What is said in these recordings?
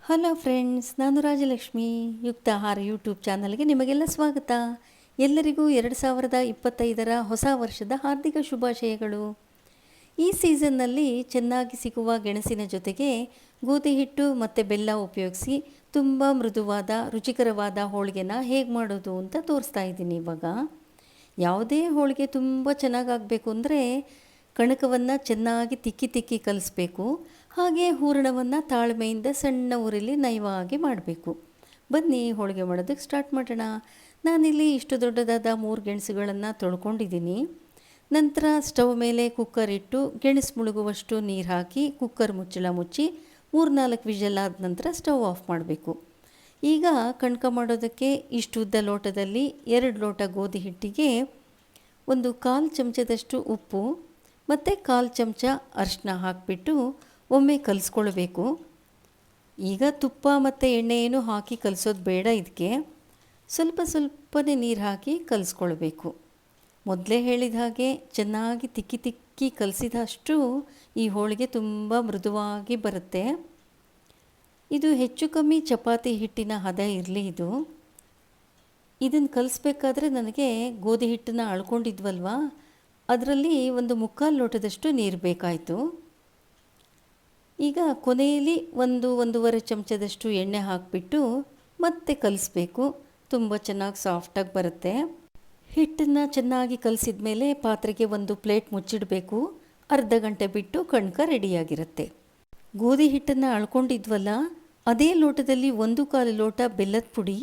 Hello friends, ನಾನು ರಾಜಲಕ್ಷ್ಮಿ. ಯುಕ್ತ ಆಹಾರ ಯೂಟ್ಯೂಬ್ ಚಾನಲ್ಗೆ ನಿಮಗೆಲ್ಲ ಸ್ವಾಗತ. ಎಲ್ಲರಿಗೂ 2025ರ ಹೊಸ ವರ್ಷದ ಹಾರ್ದಿಕ ಶುಭಾಶಯಗಳು. ಈ ಸೀಸನ್ನಲ್ಲಿ ಚೆನ್ನಾಗಿ ಸಿಗುವ ಗೆಣಸಿನ ಜೊತೆಗೆ ಗೋಧಿ ಹಿಟ್ಟು ಮತ್ತು ಬೆಲ್ಲ ಉಪಯೋಗಿಸಿ ತುಂಬ ಮೃದುವಾದ ರುಚಿಕರವಾದ ಹೋಳಿಗೆನ ಹೇಗೆ ಮಾಡೋದು ಅಂತ ತೋರಿಸ್ತಾ ಇದ್ದೀನಿ. ಇವಾಗ ಯಾವುದೇ ಹೋಳಿಗೆ ತುಂಬ ಚೆನ್ನಾಗಾಗಬೇಕು ಅಂದರೆ ಕಣಕವನ್ನು ಚೆನ್ನಾಗಿ ತಿಕ್ಕಿ ಕಲಿಸ್ಬೇಕು. ಹಾಗೆ ಹೂರಣವನ್ನು ತಾಳ್ಮೆಯಿಂದ ಸಣ್ಣ ಉರಿಲಿ ನಯವಾಗಿ ಮಾಡಬೇಕು. ಬನ್ನಿ ಹೋಳಿಗೆ ಮಾಡೋದಕ್ಕೆ ಸ್ಟಾರ್ಟ್ ಮಾಡೋಣ. ನಾನಿಲ್ಲಿ ಇಷ್ಟು ದೊಡ್ಡದಾದ 3 ಗೆಣಸುಗಳನ್ನು ತೊಳ್ಕೊಂಡಿದ್ದೀನಿ. ನಂತರ ಸ್ಟವ್ ಮೇಲೆ ಕುಕ್ಕರ್ ಇಟ್ಟು ಗೆಣಸು ಮುಳುಗುವಷ್ಟು ನೀರು ಹಾಕಿ ಕುಕ್ಕರ್ ಮುಚ್ಚಳ ಮುಚ್ಚಿ 3-4 ವಿಷಲ್ ಆದ ನಂತರ ಸ್ಟವ್ ಆಫ್ ಮಾಡಬೇಕು. ಈಗ ಕಣಕ ಮಾಡೋದಕ್ಕೆ ಇಷ್ಟು ಉದ್ದ ಲೋಟದಲ್ಲಿ 2 ಲೋಟ ಗೋಧಿ ಹಿಟ್ಟಿಗೆ 1/4 ಚಮಚದಷ್ಟು ಉಪ್ಪು ಮತ್ತು 1/4 ಚಮಚ ಅರಿಶಿನ ಹಾಕಿಬಿಟ್ಟು ಒಮ್ಮೆ ಕಲಿಸ್ಕೊಳ್ಬೇಕು. ಈಗ ತುಪ್ಪ ಮತ್ತು ಎಣ್ಣೆ ಏನು ಹಾಕಿ ಕಲಿಸೋದು ಬೇಡ. ಇದಕ್ಕೆ ಸ್ವಲ್ಪನೇ ನೀರು ಹಾಕಿ ಕಲಿಸ್ಕೊಳ್ಬೇಕು. ಮೊದಲೇ ಹೇಳಿದ ಹಾಗೆ ಚೆನ್ನಾಗಿ ತಿಕ್ಕಿ ಕಲಿಸಿದಷ್ಟು ಈ ಹೋಳಿಗೆ ತುಂಬ ಮೃದುವಾಗಿ ಬರುತ್ತೆ. ಇದು ಹೆಚ್ಚು ಕಮ್ಮಿ ಚಪಾತಿ ಹಿಟ್ಟಿನ ಹದ ಇರಲಿ. ಇದನ್ನು ಕಲಿಸ್ಬೇಕಾದ್ರೆ ನನಗೆ ಗೋಧಿ ಹಿಟ್ಟನ್ನು ಅಳ್ಕೊಂಡಿದ್ವಲ್ವ, ಅದರಲ್ಲಿ 1/4 ಲೋಟದಷ್ಟು ನೀರು ಬೇಕಾಯಿತು. ಈಗ ಕೊನೆಯಲ್ಲಿ 1-1.5 ಚಮಚದಷ್ಟು ಎಣ್ಣೆ ಹಾಕಿಬಿಟ್ಟು ಮತ್ತೆ ಕಲಿಸ್ಬೇಕು. ತುಂಬ ಚೆನ್ನಾಗಿ ಸಾಫ್ಟಾಗಿ ಬರುತ್ತೆ. ಹಿಟ್ಟನ್ನು ಚೆನ್ನಾಗಿ ಕಲಿಸಿದ ಮೇಲೆ ಪಾತ್ರೆಗೆ ಒಂದು ಪ್ಲೇಟ್ ಮುಚ್ಚಿಡಬೇಕು. ಅರ್ಧ ಗಂಟೆ ಬಿಟ್ಟು ಕಣಕ ರೆಡಿಯಾಗಿರುತ್ತೆ. ಗೋಧಿ ಹಿಟ್ಟನ್ನು ಅಳ್ಕೊಂಡಿದ್ವಲ್ಲ, ಅದೇ ಲೋಟದಲ್ಲಿ 1/4 ಲೋಟ ಬೆಲ್ಲದ ಪುಡಿ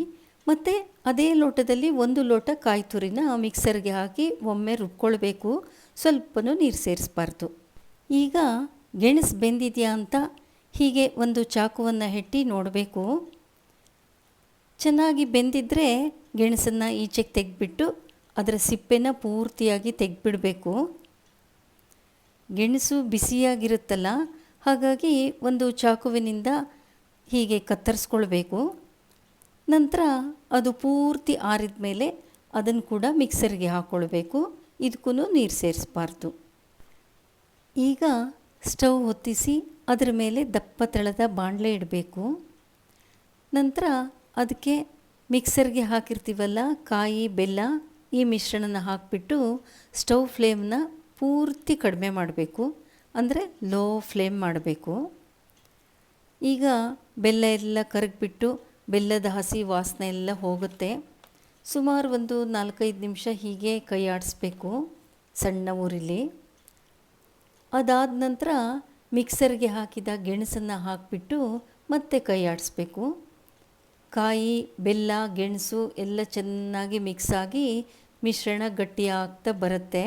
ಮತ್ತು ಅದೇ ಲೋಟದಲ್ಲಿ 1 ಲೋಟ ಕಾಯಿ ತುರಿನ ಮಿಕ್ಸರ್ಗೆ ಹಾಕಿ ಒಮ್ಮೆ ರುಬ್ಕೊಳ್ಬೇಕು. ಸ್ವಲ್ಪನೂ ನೀರು ಸೇರಿಸಬಾರ್ದು. ಈಗ ಗೆಣಸು ಬೆಂದಿದೆಯಾ ಅಂತ ಹೀಗೆ ಒಂದು ಚಾಕುವನ್ನು ಹೆಟ್ಟಿ ನೋಡಬೇಕು. ಚೆನ್ನಾಗಿ ಬೆಂದಿದ್ದರೆ ಗೆಣಸನ್ನು ಈಚೆಗೆ ತೆಗೆದ್ಬಿಟ್ಟು ಅದರ ಸಿಪ್ಪೆನ ಪೂರ್ತಿಯಾಗಿ ತೆಗೆದ್ಬಿಡಬೇಕು. ಗೆಣಸು ಬಿಸಿಯಾಗಿರುತ್ತಲ್ಲ, ಹಾಗಾಗಿ ಒಂದು ಚಾಕುವಿನಿಂದ ಹೀಗೆ ಕತ್ತರಿಸ್ಕೊಳ್ಬೇಕು. ನಂತರ ಅದು ಪೂರ್ತಿ ಆರಿದ ಮೇಲೆ ಅದನ್ನು ಕೂಡ ಮಿಕ್ಸರ್ಗೆ ಹಾಕ್ಕೊಳ್ಬೇಕು. ಇದಕ್ಕೂ ನೀರು ಸೇರಿಸಬಾರ್ದು. ಈಗ ಸ್ಟವ್ ಹೊತ್ತಿಸಿ ಅದರ ಮೇಲೆ ದಪ್ಪ ತೆಳದ ಬಾಣಲೆ ಇಡಬೇಕು. ನಂತರ ಅದಕ್ಕೆ ಮಿಕ್ಸರ್ಗೆ ಹಾಕಿರ್ತೀವಲ್ಲ ಕಾಯಿ ಬೆಲ್ಲ, ಈ ಮಿಶ್ರಣನ ಹಾಕಿಬಿಟ್ಟು ಸ್ಟವ್ ಫ್ಲೇಮ್ನ ಪೂರ್ತಿ ಕಡಿಮೆ ಮಾಡಬೇಕು. ಅಂದರೆ ಲೋ ಫ್ಲೇಮ್ ಮಾಡಬೇಕು. ಈಗ ಬೆಲ್ಲ ಎಲ್ಲ ಕರಗಿಬಿಟ್ಟು ಬೆಲ್ಲದ ಹಸಿ ವಾಸನೆ ಎಲ್ಲ ಹೋಗುತ್ತೆ. ಸುಮಾರು 4-5 ನಿಮಿಷ ಹೀಗೆ ಕೈ ಆಡಿಸ್ಬೇಕು ಸಣ್ಣ ಉರಿಲಿ. ಅದಾದ ನಂತರ ಮಿಕ್ಸರ್ಗೆ ಹಾಕಿದ ಗೆಣಸನ್ನು ಹಾಕಿಬಿಟ್ಟು ಮತ್ತೆ ಕೈ ಆಡಿಸ್ಬೇಕು. ಕಾಯಿ ಬೆಲ್ಲ ಗೆಣಸು ಎಲ್ಲ ಚೆನ್ನಾಗಿ ಮಿಕ್ಸ್ ಆಗಿ ಮಿಶ್ರಣ ಗಟ್ಟಿಯಾಗ್ತಾ ಬರುತ್ತೆ.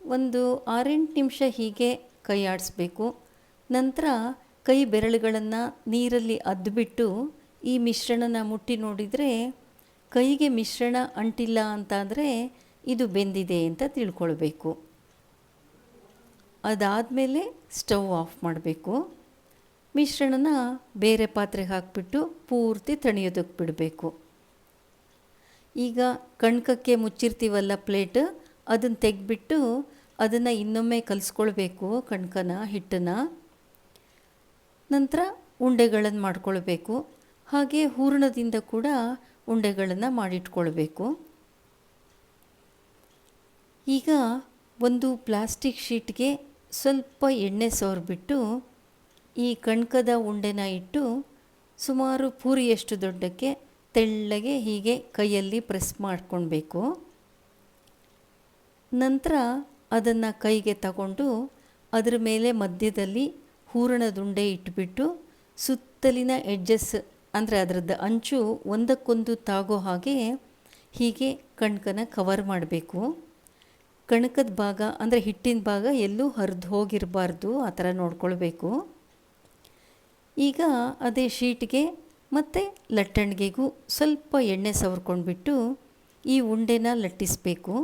6-8 ನಿಮಿಷ ಹೀಗೆ ಕೈ ಆಡಿಸ್ಬೇಕು. ನಂತರ ಕೈ ಬೆರಳುಗಳನ್ನು ನೀರಲ್ಲಿ ಅದ್ಬಿಟ್ಟು ಈ ಮಿಶ್ರಣನ ಮುಟ್ಟಿ ನೋಡಿದರೆ ಕೈಗೆ ಮಿಶ್ರಣ ಅಂಟಿಲ್ಲ ಅಂತಾದರೆ ಇದು ಬೆಂದಿದೆ ಅಂತ ತಿಳ್ಕೊಳ್ಬೇಕು. ಅದಾದಮೇಲೆ ಸ್ಟವ್ ಆಫ್ ಮಾಡಬೇಕು. ಮಿಶ್ರಣನ ಬೇರೆ ಪಾತ್ರೆಗೆ ಹಾಕಿಬಿಟ್ಟು ಪೂರ್ತಿ ತಣಿಯೋದಕ್ಕೆ ಬಿಡಬೇಕು. ಈಗ ಕಣಕಕ್ಕೆ ಮುಚ್ಚಿರ್ತೀವಲ್ಲ ಪ್ಲೇಟ್, ಅದನ್ನು ತೆಗೆದ್ಬಿಟ್ಟು ಅದನ್ನು ಇನ್ನೊಮ್ಮೆ ಕಲಿಸ್ಕೊಳ್ಬೇಕು ಕಣಕನ ಹಿಟ್ಟನ್ನು. ನಂತರ ಉಂಡೆಗಳನ್ನು ಮಾಡ್ಕೊಳ್ಬೇಕು. ಹಾಗೆ ಹೂರಣದಿಂದ ಕೂಡ ಉಂಡೆಗಳನ್ನು ಮಾಡಿಟ್ಕೊಳ್ಬೇಕು. ಈಗ ಒಂದು ಪ್ಲಾಸ್ಟಿಕ್ ಶೀಟ್ಗೆ ಸ್ವಲ್ಪ ಎಣ್ಣೆ ಸವರ್ಬಿಟ್ಟು ಈ ಕಣಕದ ಉಂಡೆನ ಇಟ್ಟು ಸುಮಾರು ಪೂರಿಯಷ್ಟು ದೊಡ್ಡಕ್ಕೆ ತೆಳ್ಳಗೆ ಹೀಗೆ ಕೈಯಲ್ಲಿ ಪ್ರೆಸ್ ಮಾಡ್ಕೊಳ್ಬೇಕು. ನಂತರ ಅದನ್ನು ಕೈಗೆ ತಗೊಂಡು ಅದರ ಮೇಲೆ ಮಧ್ಯದಲ್ಲಿ ಹೂರಣದುಂಡೆ ಇಟ್ಬಿಟ್ಟು ಸುತ್ತಲಿನ ಎಡ್ಜಸ್ ಅಂದರೆ ಅದರದ್ದು ಅಂಚು ಒಂದಕ್ಕೊಂದು ತಾಗೋ ಹಾಗೆ ಹೀಗೆ ಕಣಕನ ಕವರ್ ಮಾಡಬೇಕು. ಕಣಕದ ಭಾಗ ಅಂದರೆ ಹಿಟ್ಟಿನ ಭಾಗ ಎಲ್ಲೂ ಹರಿದು ಹೋಗಿರಬಾರ್ದು, ಆ ಥರ ನೋಡ್ಕೊಳ್ಬೇಕು. ಈಗ ಅದೇ ಶೀಟ್ಗೆ ಮತ್ತು ಲಟ್ಟಣಿಗೆಗೂ ಸ್ವಲ್ಪ ಎಣ್ಣೆ ಸವರ್ಕೊಂಡ್ಬಿಟ್ಟು ಈ ಉಂಡೆನ ಲಟ್ಟಿಸಬೇಕು.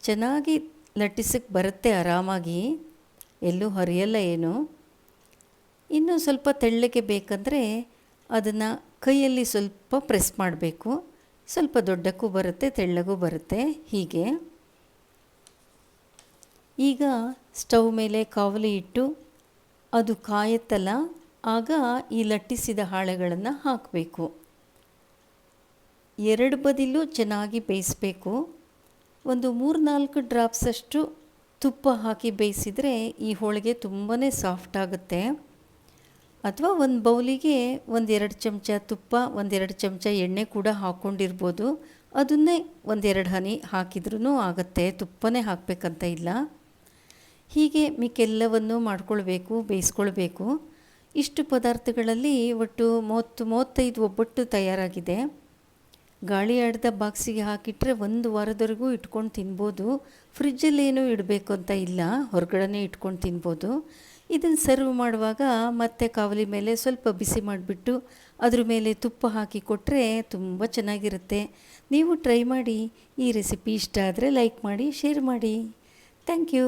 ಚೆನ್ನಾಗಿ ಲಟ್ಟಿಸಕ್ಕೆ ಬರುತ್ತೆ ಆರಾಮಾಗಿ, ಎಲ್ಲೂ ಹರಿಯಲ್ಲ ಏನು. ಇನ್ನೂ ಸ್ವಲ್ಪ ತೆಳ್ಳಗೆ ಬೇಕಂದರೆ ಅದನ್ನು ಕೈಯಲ್ಲಿ ಸ್ವಲ್ಪ ಪ್ರೆಸ್ ಮಾಡಬೇಕು. ಸ್ವಲ್ಪ ದೊಡ್ಡಕ್ಕೂ ಬರುತ್ತೆ, ತೆಳ್ಳಗೂ ಬರುತ್ತೆ ಹೀಗೆ. ಈಗ ಸ್ಟವ್ ಮೇಲೆ ಕಾವಲಿ ಇಟ್ಟು ಅದು ಕಾಯುತ್ತಲ್ಲ, ಆಗ ಈ ಲಟ್ಟಿಸಿದ ಹಾಳೆಗಳನ್ನು ಹಾಕಬೇಕು. ಎರಡು ಬದಿಲೂ ಚೆನ್ನಾಗಿ ಬೇಯಿಸಬೇಕು. ಒಂದು 3-4 ಡ್ರಾಪ್ಸಷ್ಟು ತುಪ್ಪ ಹಾಕಿ ಬೇಯಿಸಿದರೆ ಈ ಹೋಳಿಗೆ ತುಂಬಾ ಸಾಫ್ಟ್ ಆಗುತ್ತೆ. ಅಥವಾ ಒಂದು ಬೌಲಿಗೆ 1-2 ಚಮಚ ತುಪ್ಪ, 1-2 ಚಮಚ ಎಣ್ಣೆ ಕೂಡ ಹಾಕ್ಕೊಂಡಿರ್ಬೋದು. ಅದನ್ನೇ 1-2 ಹನಿ ಹಾಕಿದ್ರೂ ಆಗುತ್ತೆ, ತುಪ್ಪನೇ ಹಾಕಬೇಕಂತ ಇಲ್ಲ. ಹೀಗೆ ಮಿಕ್ಕೆಲ್ಲವನ್ನು ಮಾಡ್ಕೊಳ್ಬೇಕು, ಬೇಯಿಸ್ಕೊಳ್ಬೇಕು. ಇಷ್ಟು ಪದಾರ್ಥಗಳಲ್ಲಿ ಒಟ್ಟು 30-35 ಒಬ್ಬಟ್ಟು ತಯಾರಾಗಿದೆ. ಗಾಳಿ ಆಡಿದ ಬಾಕ್ಸಿಗೆ ಹಾಕಿಟ್ರೆ 1 ವಾರದವರೆಗೂ ಇಟ್ಕೊಂಡು ತಿನ್ಬೋದು. ಫ್ರಿಜ್ಜಲ್ಲೇನೂ ಇಡಬೇಕು ಅಂತ ಇಲ್ಲ, ಹೊರಗಡೆ ಇಟ್ಕೊಂಡು ತಿನ್ಬೋದು. ಇದನ್ನು ಸರ್ವ್ ಮಾಡುವಾಗ ಮತ್ತೆ ಕಾವಲಿ ಮೇಲೆ ಸ್ವಲ್ಪ ಬಿಸಿ ಮಾಡಿಬಿಟ್ಟು ಅದ್ರ ಮೇಲೆ ತುಪ್ಪ ಹಾಕಿ ಕೊಟ್ಟರೆ ತುಂಬ ಚೆನ್ನಾಗಿರುತ್ತೆ. ನೀವು ಟ್ರೈ ಮಾಡಿ. ಈ ರೆಸಿಪಿ ಇಷ್ಟ ಆದರೆ ಲೈಕ್ ಮಾಡಿ, ಶೇರ್ ಮಾಡಿ. Thank you.